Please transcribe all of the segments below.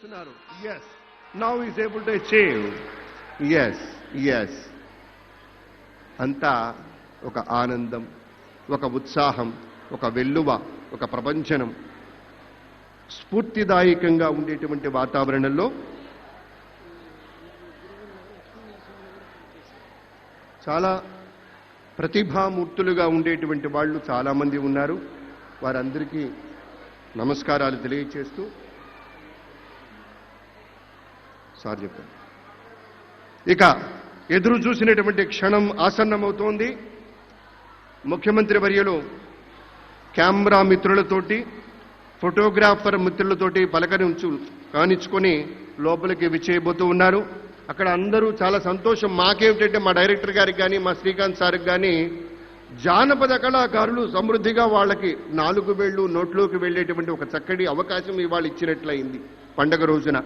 Yes, now he is able to achieve. Yes, yes. అంతా ఒక ఆనందం, ఒక ఉత్సాహం, ఒక వెల్లువ, ఒక ప్రపంచనం, స్ఫూర్తిదాయకంగా ఉండేటువంటి వాతావరణంలో చాలా ప్రతిభామూర్తులుగా ఉండేటువంటి వాళ్ళు చాలామంది ఉన్నారు. వారందరికీ నమస్కారాలు తెలియచేస్తూ సార్ చెప్పారు. ఇక ఎదురు చూసినటువంటి క్షణం ఆసన్నమవుతోంది. ముఖ్యమంత్రి వర్యులు కెమెరా మిత్రులతోటి, ఫోటోగ్రాఫర్ మిత్రులతోటి కానిచ్చుకొని లోపలికి విచ్చేయబోతూ ఉన్నారు. అక్కడ అందరూ చాలా సంతోషం. మాకేమిటంటే మా డైరెక్టర్ గారికి కానీ మా శ్రీకాంత్ సార్కి కానీ జానపద కళాకారులు సమృద్ధిగా వాళ్ళకి 4 వేళ్ళు నోట్లోకి వెళ్ళేటువంటి ఒక చక్కటి అవకాశం ఇవాళ ఇచ్చినట్లయింది. పండగ రోజున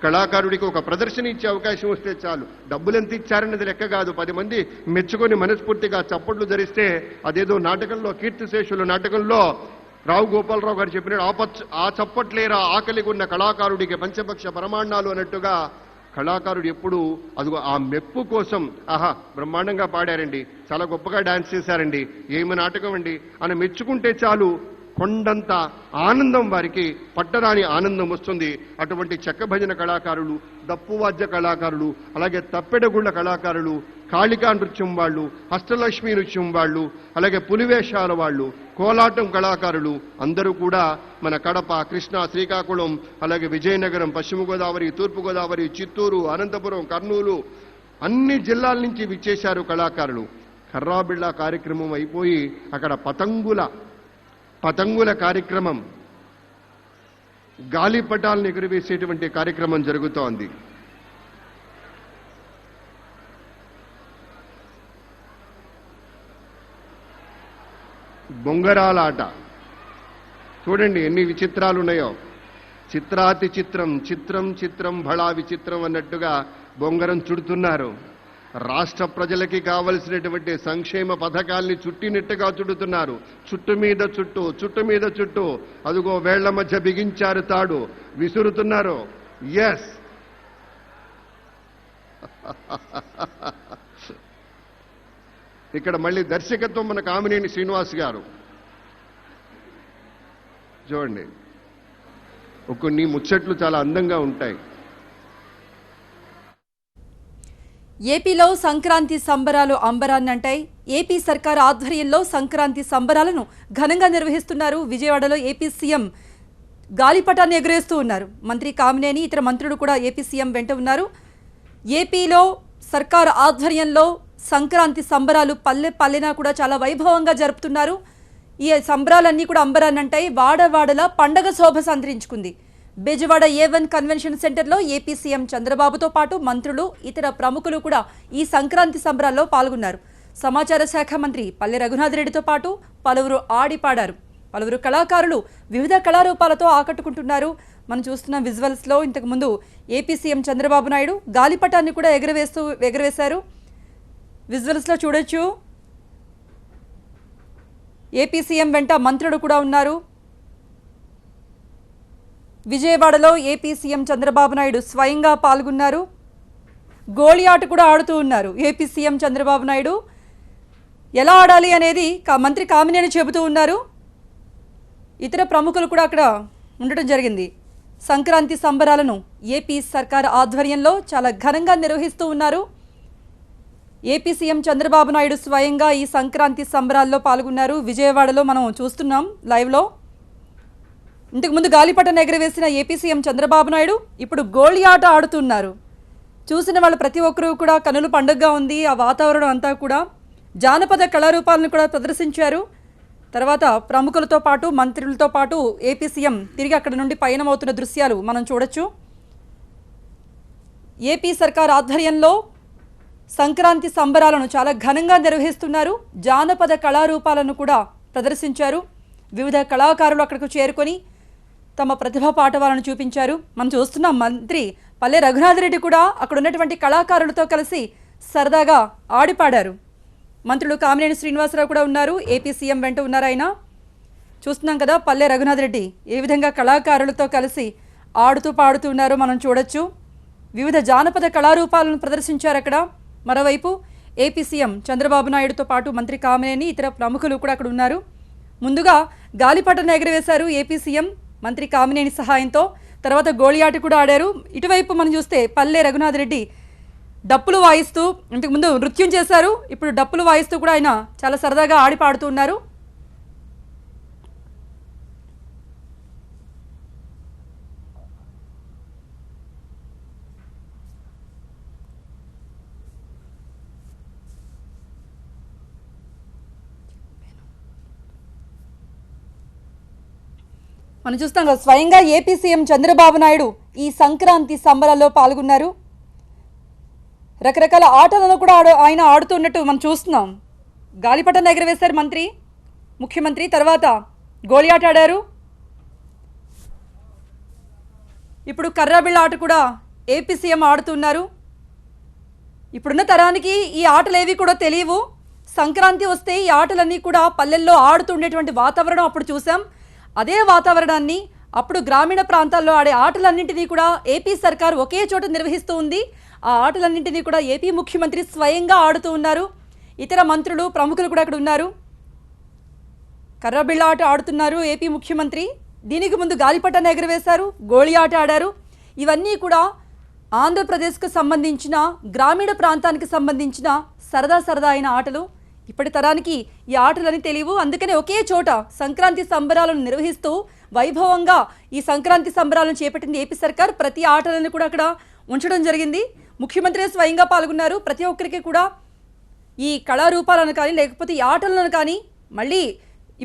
కళాకారుడికి ఒక ప్రదర్శన ఇచ్చే అవకాశం వస్తే చాలు. డబ్బులు ఎంత ఇచ్చారన్నది లెక్క కాదు. 10 మంది మెచ్చుకొని మనస్ఫూర్తిగా చప్పట్లు ధరిస్తే అదేదో నాటకంలో, కీర్తిశేషులు నాటకంలో రావు గోపాలరావు గారు చెప్పినట్టు ఆ చప్పట్లేరా ఆకలిగా ఉన్న కళాకారుడికి పంచపక్ష పరమాణాలు అన్నట్టుగా కళాకారుడు ఎప్పుడు అదిగో ఆ మెప్పు కోసం, ఆహా బ్రహ్మాండంగా పాడారండి, చాలా గొప్పగా డాన్స్ చేశారండి, ఏమి నాటకం అండి అని మెచ్చుకుంటే చాలు కొండంత ఆనందం, వారికి పట్టరాని ఆనందం వస్తుంది. అటువంటి చెక్క భజన కళాకారులు, దప్పువాద్య కళాకారులు, అలాగే తప్పెడగుళ్ళ కళాకారులు, కాళికా నృత్యం వాళ్ళు, హస్తలక్ష్మి నృత్యం వాళ్ళు, అలాగే పులివేషాల వాళ్ళు, కోలాటం కళాకారులు అందరూ కూడా మన కడప, కృష్ణా, శ్రీకాకుళం, అలాగే విజయనగరం, పశ్చిమ గోదావరి, తూర్పు గోదావరి, చిత్తూరు, అనంతపురం, కర్నూలు అన్ని జిల్లాల నుంచి విచ్చేశారు కళాకారులు. కర్రాబిళ్ళ కార్యక్రమం అయిపోయి అక్కడ పతంగుల కార్యక్రమం, గాలిపటాలను ఎగురవేసేటువంటి కార్యక్రమం జరుగుతోంది. బొంగరాల ఆట చూడండి ఎన్ని విచిత్రాలు ఉన్నాయో. చిత్రాతి చిత్రం, చిత్రం చిత్రం భళా విచిత్రం అన్నట్టుగా బొంగరం చుడుతున్నారు. రాష్ట్ర ప్రజలకి కావలసినటువంటి సంక్షేమ పథకాల్ని చుట్టినట్టుగా చుడుతున్నారు. చుట్టు మీద చుట్టు, అదుగో వేళ్ల మధ్య బిగించారు తాడు, విసురుతున్నారు. ఎస్, ఇక్కడ మళ్ళీ దర్శకత్వం మన కామినేని శ్రీనివాస్ గారు. చూడండి, కొన్ని ముచ్చట్లు చాలా అందంగా ఉంటాయి. ఏపీలో సంక్రాంతి సంబరాలు అంబరాన్నంటాయి. ఏపీ సర్కార్ ఆధ్వర్యంలో సంక్రాంతి సంబరాలను ఘనంగా నిర్వహిస్తున్నారు. విజయవాడలో ఏపీ సీఎం గాలిపటాన్ని ఎగురేస్తూ ఉన్నారు. మంత్రి కామినేని, ఇతర మంత్రులు కూడా ఏపీ సీఎం వెంట ఉన్నారు. ఏపీలో సర్కార్ ఆధ్వర్యంలో సంక్రాంతి సంబరాలు పల్లె పల్లెనా కూడా చాలా వైభవంగా జరుపుతున్నారు. ఈ సంబరాలన్నీ కూడా అంబరాన్నంటాయి. వాడవాడలా పండగ శోభ సంతరించుకుంది. బెజవాడ A1 కన్వెన్షన్ సెంటర్లో ఏపీ సీఎం చంద్రబాబుతో పాటు మంత్రులు, ఇతర ప్రముఖులు కూడా ఈ సంక్రాంతి సంబరాల్లో పాల్గొన్నారు. సమాచార శాఖ మంత్రి పల్లె రఘునాథ్ రెడ్డితో పాటు పలువురు ఆడిపాడారు. పలువురు కళాకారులు వివిధ కళారూపాలతో ఆకట్టుకుంటున్నారు. మనం చూస్తున్న విజువల్స్లో ఇంతకుముందు ఏపీ సీఎం చంద్రబాబు నాయుడు గాలిపటాన్ని కూడా ఎగరవేశారు. విజువల్స్లో చూడొచ్చు. ఏపీ సీఎం వెంట మంత్రులు కూడా ఉన్నారు. విజయవాడలో ఏపీ సీఎం చంద్రబాబు నాయుడు స్వయంగా పాల్గొన్నారు. గోళీ ఆట కూడా ఆడుతూ ఉన్నారు. ఏపీ సీఎం చంద్రబాబు నాయుడు ఎలా ఆడాలి అనేది మంత్రి కామినేని చెబుతూ ఉన్నారు. ఇతర ప్రముఖులు కూడా అక్కడ ఉండటం జరిగింది. సంక్రాంతి సంబరాలను ఏపీ సర్కార్ ఆధ్వర్యంలో చాలా ఘనంగా నిర్వహిస్తూ ఉన్నారు. ఏపీ సీఎం చంద్రబాబు నాయుడు స్వయంగా ఈ సంక్రాంతి సంబరాల్లో పాల్గొన్నారు. విజయవాడలో మనం చూస్తున్నాం లైవ్లో. ఇంతకుముందు గాలిపటం ఎగరవేసిన ఏపీ సీఎం చంద్రబాబు నాయుడు ఇప్పుడు గోళీ ఆట ఆడుతున్నారు. చూసిన వాళ్ళు ప్రతి ఒక్కరూ కూడా కనుల పండుగగా ఉంది. ఆ వాతావరణం అంతా కూడా జానపద కళారూపాలను కూడా ప్రదర్శించారు. తర్వాత ప్రముఖులతో పాటు మంత్రులతో పాటు ఏపీ సీఎం తిరిగి అక్కడ నుండి పయనమవుతున్న దృశ్యాలు మనం చూడొచ్చు. ఏపీ సర్కార్ ఆధ్వర్యంలో సంక్రాంతి సంబరాలను చాలా ఘనంగా నిర్వహిస్తున్నారు. జానపద కళారూపాలను కూడా ప్రదర్శించారు. వివిధ కళాకారులు అక్కడికి చేరుకొని తమ ప్రతిభా పాటవాలను చూపించారు. మనం చూస్తున్న మంత్రి పల్లె రఘునాథ్ రెడ్డి కూడా అక్కడ ఉన్నటువంటి కళాకారులతో కలిసి సరదాగా ఆడిపాడారు. మంత్రులు కామినేని శ్రీనివాసరావు కూడా ఉన్నారు. ఏపీ సీఎం వెంట ఉన్నారు. ఆయన చూస్తున్నాం కదా, పల్లె రఘునాథ్ రెడ్డి ఏ విధంగా కళాకారులతో కలిసి ఆడుతూ పాడుతున్నారు మనం చూడొచ్చు. వివిధ జానపద కళారూపాలను ప్రదర్శించారు అక్కడ. మరోవైపు ఏపీ సీఎం చంద్రబాబు నాయుడుతో పాటు మంత్రి కామినేని ఇతర ప్రముఖులు కూడా అక్కడ ఉన్నారు. ముందుగా గాలిపటాన్ని ఎగరవేశారు ఏపీ సీఎం మంత్రి కామినేని సహాయంతో. తర్వాత గోళియాట కూడా ఆడారు. ఇటువైపు మనం చూస్తే పల్లె రఘునాథ్ రెడ్డి డప్పులు వాయిస్తూ ఇంతకుముందు నృత్యం చేశారు. ఇప్పుడు డప్పులు వాయిస్తూ కూడా ఆయన చాలా సరదాగా ఆడి పాడుతూ ఉన్నారు. మనం చూస్తాం కదా, స్వయంగా ఏపీ సీఎం చంద్రబాబు నాయుడు ఈ సంక్రాంతి సంబరాల్లో పాల్గొన్నారు. రకరకాల ఆటలను కూడా ఆయన ఆడుతున్నట్టు మనం చూస్తున్నాం. గాలిపటాన్ని ఎగరవేశారు ముఖ్యమంత్రి. తర్వాత గోళీ ఆట ఆడారు. ఇప్పుడు కర్రాబిళ్ళ ఆట కూడా ఏపీ సీఎం ఆడుతున్నారు. ఇప్పుడున్న తరానికి ఈ ఆటలేవి కూడా తెలియవు. సంక్రాంతి వస్తే ఈ ఆటలన్నీ కూడా పల్లెల్లో ఆడుతుండేటువంటి వాతావరణం అప్పుడు చూసాం. అదే వాతావరణాన్ని అప్పుడు గ్రామీణ ప్రాంతాల్లో ఆడే ఆటలన్నింటినీ కూడా ఏపీ సర్కార్ ఒకే చోట నిర్వహిస్తూ ఉంది. ఆ ఆటలన్నింటినీ కూడా ఏపీ ముఖ్యమంత్రి స్వయంగా ఆడుతూ ఉన్నారు. ఇతర మంత్రులు ప్రముఖులు కూడా అక్కడ ఉన్నారు. కర్రబిళ్ళ ఆట ఆడుతున్నారు ఏపీ ముఖ్యమంత్రి. దీనికి ముందు గాలిపటాన్ని ఎగరవేశారు, గోళీ ఆట ఆడారు. ఇవన్నీ కూడా ఆంధ్రప్రదేశ్కు సంబంధించిన గ్రామీణ ప్రాంతానికి సంబంధించిన సరదా అయిన ఆటలు. ఇప్పటి తరానికి ఈ ఆటలని తెలియవు. అందుకనే ఒకే చోట సంక్రాంతి సంబరాలను నిర్వహిస్తూ వైభవంగా ఈ సంక్రాంతి సంబరాలను చేపట్టింది ఏపీ సర్కార్. ప్రతి ఆటలను కూడా అక్కడ ఉంచడం జరిగింది. ముఖ్యమంత్రి స్వయంగా పాల్గొన్నారు. ప్రతి ఒక్కరికి కూడా ఈ కళారూపాలను కానీ లేకపోతే ఈ ఆటలను కానీ మళ్ళీ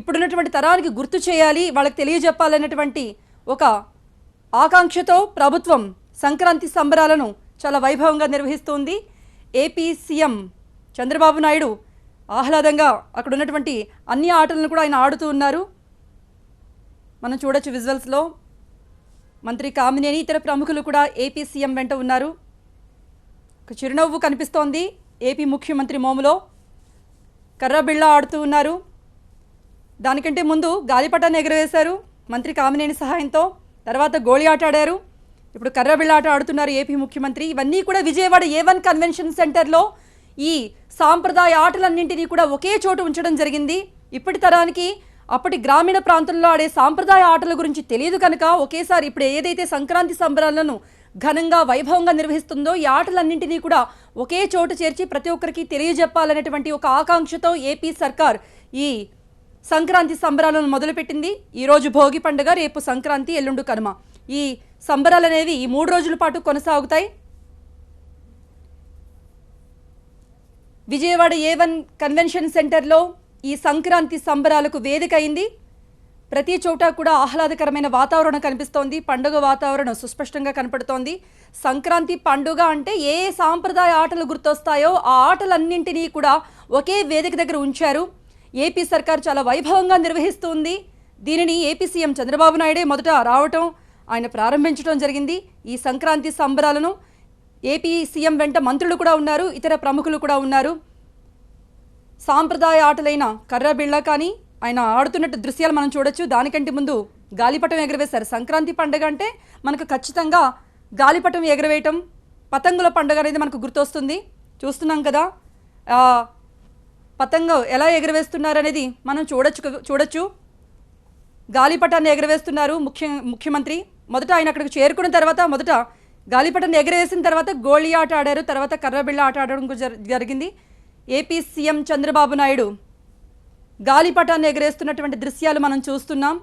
ఇప్పుడున్నటువంటి తరానికి గుర్తు చేయాలి, వాళ్ళకి తెలియజెప్పాలన్నటువంటి ఒక ఆకాంక్షతో ప్రభుత్వం సంక్రాంతి సంబరాలను చాలా వైభవంగా నిర్వహిస్తోంది. ఏపీ సీఎం చంద్రబాబు నాయుడు ఆహ్లాదంగా అక్కడ ఉన్నటువంటి అన్ని ఆటలను కూడా ఆయన ఆడుతూ ఉన్నారు. మనం చూడొచ్చు విజువల్స్లో. మంత్రి కామినేని ఇతర ప్రముఖులు కూడా ఏపీ సీఎం వెంట ఉన్నారు. ఒక చిరునవ్వు కనిపిస్తోంది ఏపీ ముఖ్యమంత్రి మోములో. కర్రబిళ్ళ ఆడుతూ ఉన్నారు. దానికంటే ముందు గాలిపటాన్ని ఎగరవేశారు మంత్రి కామినేని సహాయంతో. తర్వాత గోళీ ఆట ఆడారు. ఇప్పుడు కర్రబిళ్ళ ఆట ఆడుతున్నారు ఏపీ ముఖ్యమంత్రి. ఇవన్నీ కూడా విజయవాడ A1 కన్వెన్షన్ సెంటర్లో ఈ సాంప్రదాయ ఆటలన్నింటినీ కూడా ఒకే చోట ఉంచడం జరిగింది. ఇప్పటి తరానికి అప్పటి గ్రామీణ ప్రాంతంలో ఆడే సాంప్రదాయ ఆటల గురించి తెలియదు కనుక ఒకేసారి ఇప్పుడు ఏదైతే సంక్రాంతి సంబరాలను ఘనంగా వైభవంగా నిర్వహిస్తుందో ఈ ఆటలన్నింటినీ కూడా ఒకే చోట చేర్చి ప్రతి ఒక్కరికి తెలియజెప్పాలనేటువంటి ఒక ఆకాంక్షతో ఏపీ సర్కార్ ఈ సంక్రాంతి సంబరాలను మొదలుపెట్టింది. ఈరోజు భోగి పండుగ, రేపు సంక్రాంతి, ఎల్లుండు కనుమ. ఈ సంబరాలు అనేవి ఈ 3 రోజుల పాటు కొనసాగుతాయి. విజయవాడ A1 కన్వెన్షన్ సెంటర్లో ఈ సంక్రాంతి సంబరాలకు వేదిక అయింది. ప్రతి చోట కూడా ఆహ్లాదకరమైన వాతావరణం కనిపిస్తోంది. పండుగ వాతావరణం సుస్పష్టంగా కనపడుతోంది. సంక్రాంతి పండుగ అంటే ఏ సాంప్రదాయ ఆటలు గుర్తొస్తాయో ఆ ఆటలన్నింటినీ కూడా ఒకే వేదిక దగ్గర ఉంచారు. ఏపీ సర్కార్ చాలా వైభవంగా నిర్వహిస్తుంది. దీనిని ఏపీ సీఎం చంద్రబాబు నాయుడే మొదట రావటం, ఆయన ప్రారంభించడం జరిగింది. ఈ సంక్రాంతి సంబరాలను ఏపీ సీఎం వెంట మంత్రులు కూడా ఉన్నారు, ఇతర ప్రముఖులు కూడా ఉన్నారు. సాంప్రదాయ ఆటలైన కర్రబిళ్ళ కానీ ఆయన ఆడుతున్నట్టు దృశ్యాలు మనం చూడొచ్చు. దానికంటే ముందు గాలిపటం ఎగరవేశారు. సంక్రాంతి పండుగ అంటే మనకు ఖచ్చితంగా గాలిపటం ఎగరవేయటం, పతంగుల పండుగ అనేది మనకు గుర్తొస్తుంది. చూస్తున్నాం కదా పతంగం ఎలా ఎగరవేస్తున్నారు అనేది మనం చూడొచ్చు. గాలిపటాన్ని ఎగరవేస్తున్నారు ముఖ్యమంత్రి. మొదట ఆయన అక్కడికి చేరుకున్న తర్వాత మొదట గాలిపటాన్ని ఎగరవేసిన తర్వాత గోళీ ఆట ఆడారు. తర్వాత కర్రబిళ్ళ ఆట ఆడడం జరిగింది. ఏపీ సీఎం చంద్రబాబు నాయుడు గాలిపటాన్ని ఎగరేస్తున్నటువంటి దృశ్యాలు మనం చూస్తున్నాం.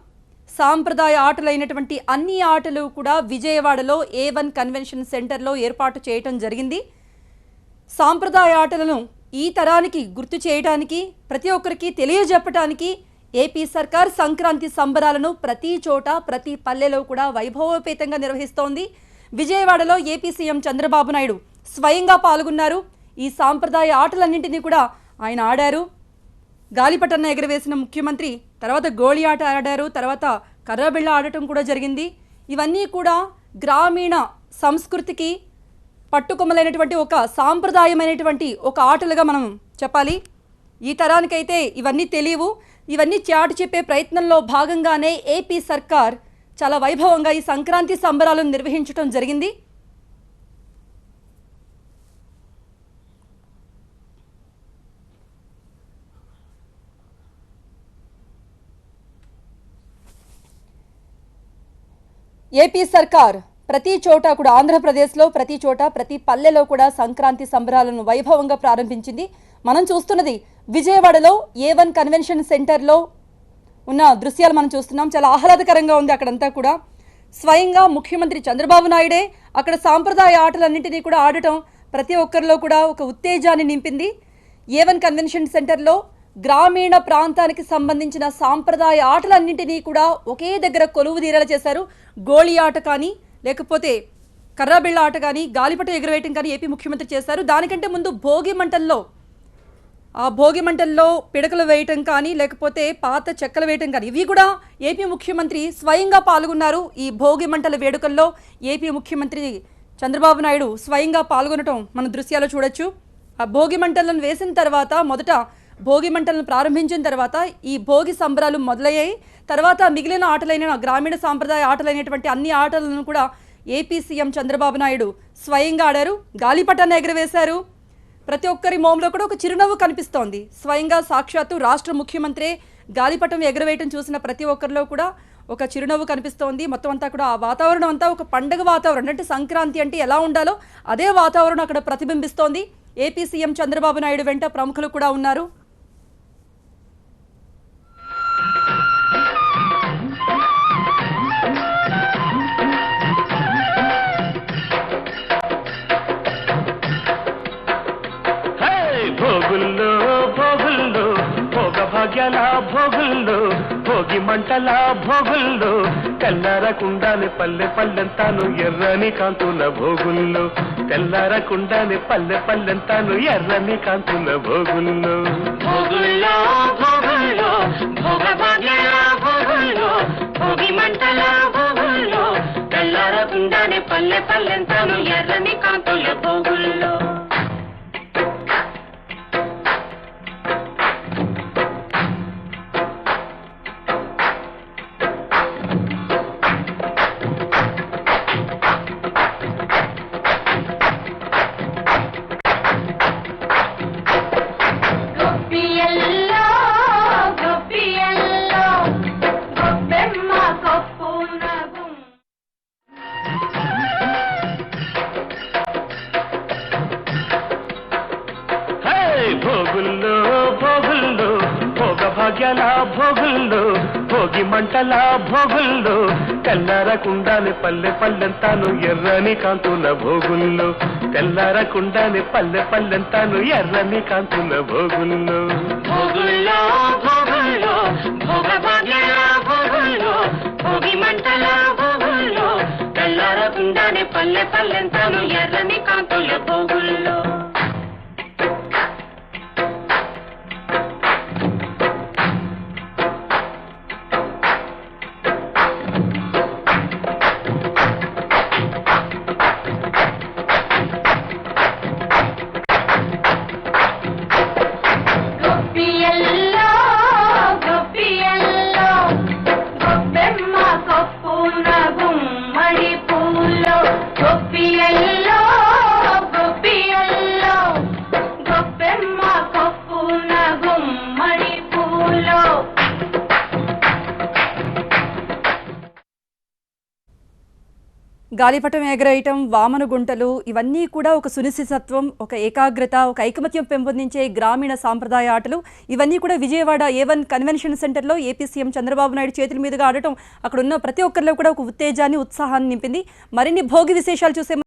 సాంప్రదాయ ఆటలైనటువంటి అన్ని ఆటలు కూడా విజయవాడలో A1 కన్వెన్షన్ సెంటర్లో ఏర్పాటు చేయటం జరిగింది. సాంప్రదాయ ఆటలను ఈ తరానికి గుర్తు చేయడానికి, ప్రతి ఒక్కరికి తెలియజెప్పడానికి ఏపీ సర్కార్ సంక్రాంతి సంబరాలను ప్రతి చోట ప్రతి పల్లెలో కూడా వైభవోపేతంగా నిర్వహిస్తోంది. విజయవాడలో ఏపీ సీఎం చంద్రబాబు నాయుడు స్వయంగా పాల్గొన్నారు. ఈ సాంప్రదాయ ఆటలన్నింటినీ కూడా ఆయన ఆడారు. గాలిపటాన్ని ఎగరవేసిన ముఖ్యమంత్రి తర్వాత గోళీ ఆట ఆడారు. తర్వాత కర్రబిళ్ళ ఆడటం కూడా జరిగింది. ఇవన్నీ కూడా గ్రామీణ సంస్కృతికి పట్టుకొమ్మలైనటువంటి ఒక సాంప్రదాయమైనటువంటి ఒక ఆటలుగా మనం చెప్పాలి. ఈ తరానికైతే ఇవన్నీ తెలియవు. ఇవన్నీ చాటి చెప్పే ప్రయత్నంలో భాగంగానే ఏపీ సర్కార్ చాలా వైభవంగా ఈ సంక్రాంతి సంబరాలను నిర్వహించడం జరిగింది. ఏపీ సర్కార్ ప్రతి చోట కూడా ఆంధ్రప్రదేశ్లో ప్రతి చోట ప్రతి పల్లెలో కూడా సంక్రాంతి సంబరాలను వైభవంగా ప్రారంభించింది. మనం చూస్తున్నది విజయవాడలో A1 కన్వెన్షన్ సెంటర్లో ఉన్న దృశ్యాలు మనం చూస్తున్నాం. చాలా ఆహ్లాదకరంగా ఉంది అక్కడంతా కూడా. స్వయంగా ముఖ్యమంత్రి చంద్రబాబు నాయుడే అక్కడ సాంప్రదాయ ఆటలన్నింటినీ కూడా ఆడటం ప్రతి ఒక్కరిలో కూడా ఒక ఉత్తేజాన్ని నింపింది. A1 కన్వెన్షన్ సెంటర్లో గ్రామీణ ప్రాంతానికి సంబంధించిన సాంప్రదాయ ఆటలన్నింటినీ కూడా ఒకే దగ్గర కొలువు తీరేలా చేశారు. గోళీ ఆట కానీ, లేకపోతే కర్రాబిళ్ళ ఆట కానీ, గాలిపటం ఎగురవేయటం కానీ ఏపీ ముఖ్యమంత్రి చేశారు. దానికంటే ముందు భోగి మంటల్లో పిడకలు వేయటం కానీ, లేకపోతే పాత చెక్కలు వేయటం కానీ, ఇవి కూడా ఏపీ ముఖ్యమంత్రి స్వయంగా పాల్గొన్నారు. ఈ భోగి మంటల వేడుకల్లో ఏపీ ముఖ్యమంత్రి చంద్రబాబు నాయుడు స్వయంగా పాల్గొనటం మన దృశ్యాలు చూడొచ్చు. ఆ భోగి మంటలను వేసిన తర్వాత, మొదట భోగి మంటలను ప్రారంభించిన తర్వాత ఈ భోగి సంబరాలు మొదలయ్యాయి. తర్వాత మిగిలిన ఆటలైన గ్రామీణ సాంప్రదాయ ఆటలైనటువంటి అన్ని ఆటలను కూడా ఏపీ సీఎం చంద్రబాబు నాయుడు స్వయంగా ఆడారు. గాలిపటాన్ని ఎగరవేశారు. ప్రతి ఒక్కరి మోంలో కూడా ఒక చిరునవ్వు కనిపిస్తోంది. స్వయంగా సాక్షాత్తు రాష్ట్ర ముఖ్యమంత్రి గాలిపటం ఎగరవేయటం చూసిన ప్రతి ఒక్కరిలో కూడా ఒక చిరునవ్వు కనిపిస్తోంది. మొత్తం అంతా కూడా ఆ వాతావరణం అంతా ఒక పండగ వాతావరణం, అంటే సంక్రాంతి అంటే ఎలా ఉండాలో అదే వాతావరణం అక్కడ ప్రతిబింబిస్తోంది. ఏపీ సీఎం చంద్రబాబు నాయుడు వెంట ప్రముఖులు కూడా ఉన్నారు. భోగుల్లో భోగుల్లో భోగ భాగ్యాల భోగుల్లో భోగి మంటల భోగుల్లో తెల్లారకుండానే పల్లె పల్లెంతాను ఎర్రని కాంతుల భోగుల్లో తెల్లారకుండానే పల్లె పల్లెంతాను ఎర్రని కాంతుల భోగుల్లో భోగుల్లో భోగుల్లో భోగ భాగ్యాల భోగుల్లో భోగి మంటల భోగుల్లో తెల్లారకుండానే పల్లె పల్లెంతాను ఎర్రని కాంతుల భోగుల్లో భోగుల్లో భోగుల్లో భోగ భాగ్యాల భోగుల్లో భోగి మంటల భోగుల్లో తెల్లారకుండానే పల్లె పల్లెంతాను ఎర్రని కాంతుల భోగుల్లో తెల్లారకుండానే పల్లె పల్లెంతాను ఎర్రని కాంతుల భోగుల్లో భోగుల్లో భోగుల్లో భోగ భాగ్యాల భోగుల్లో భోగి మంటల భోగుల్లో తెల్లారకుండానే పల్లె పల్లెంతాను ఎర్రని కాంతుల భోగుల్లో గాలిపటం ఎగరేయటం, వామన గుంటలు, ఇవన్నీ కూడా ఒక సునిశ్చితత్వం, ఒక ఏకాగ్రత, ఒక ఐకమత్యం పెంపొందించే గ్రామీణ సాంప్రదాయ ఆటలు. ఇవన్నీ కూడా విజయవాడ A1 కన్వెన్షన్ సెంటర్లో ఏపీ సీఎం చంద్రబాబు నాయుడు చేతుల మీదుగా ఆడటం అక్కడ ఉన్న ప్రతి ఒక్కరిలో కూడా ఒక ఉత్తేజాన్ని, ఉత్సాహాన్ని నింపింది. మరిన్ని భోగి విశేషాలు చూసే